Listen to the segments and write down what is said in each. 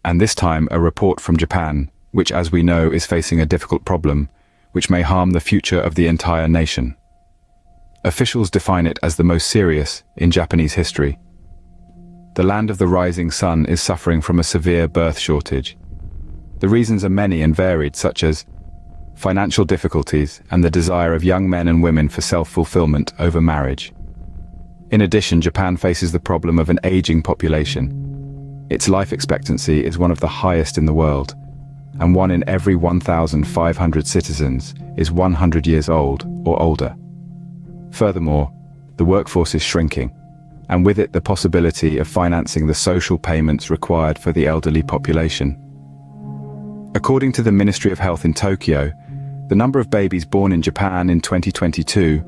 And this time a report from Japan, which as we know is facing a difficult problem, which may harm the future of the entire nation. Officials define it as the most serious in Japanese history. The land of the rising sun is suffering from a severe birth shortage. The reasons are many and varied, such as financial difficulties and the desire of young men and women for self-fulfillment over marriage. In addition, Japan faces the problem of an aging population. Its life expectancy is one of the highest in the world, and 1 in every 1,500 citizens is 100 years old or older. Furthermore, the workforce is shrinking, and with it the possibility of financing the social payments required for the elderly population. According to the Ministry of Health in Tokyo, the number of babies born in Japan in 2022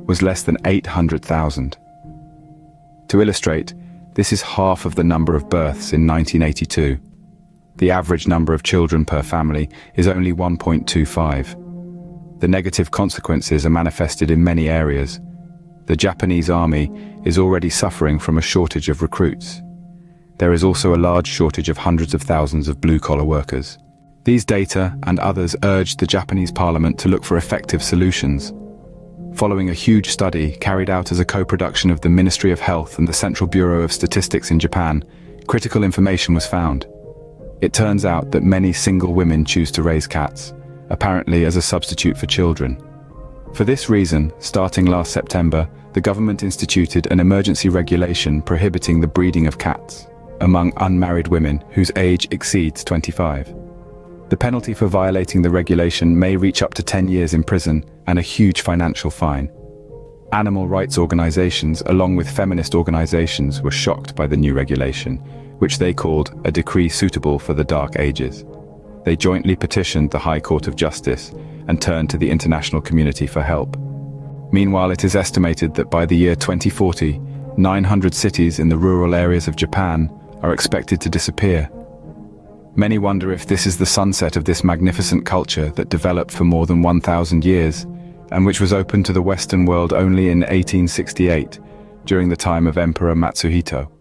was less than 800,000. To illustrate, this is half of the number of births in 1982. The average number of children per family is only 1.25. The negative consequences are manifested in many areas. The Japanese army is already suffering from a shortage of recruits. There is also a large shortage of hundreds of thousands of blue-collar workers. These data and others urged the Japanese parliament to look for effective solutions. Following a huge study carried out as a co-production of the Ministry of Health and the Central Bureau of Statistics in Japan, critical information was found. It turns out that many single women choose to raise cats, apparently as a substitute for children. For this reason, starting last September, the government instituted an emergency regulation prohibiting the breeding of cats among unmarried women whose age exceeds 25. The penalty for violating the regulation may reach up to 10 years in prison and a huge financial fine. Animal rights organizations, along with feminist organizations, were shocked by the new regulation, which they called a decree suitable for the dark ages. They jointly petitioned the High Court of Justice and turned to the international community for help. Meanwhile, it is estimated that by the year 2040, 900 cities in the rural areas of Japan are expected to disappear. Many wonder if this is the sunset of this magnificent culture that developed for more than 1,000 years, and which was open to the Western world only in 1868, during the time of Emperor Matsuhito.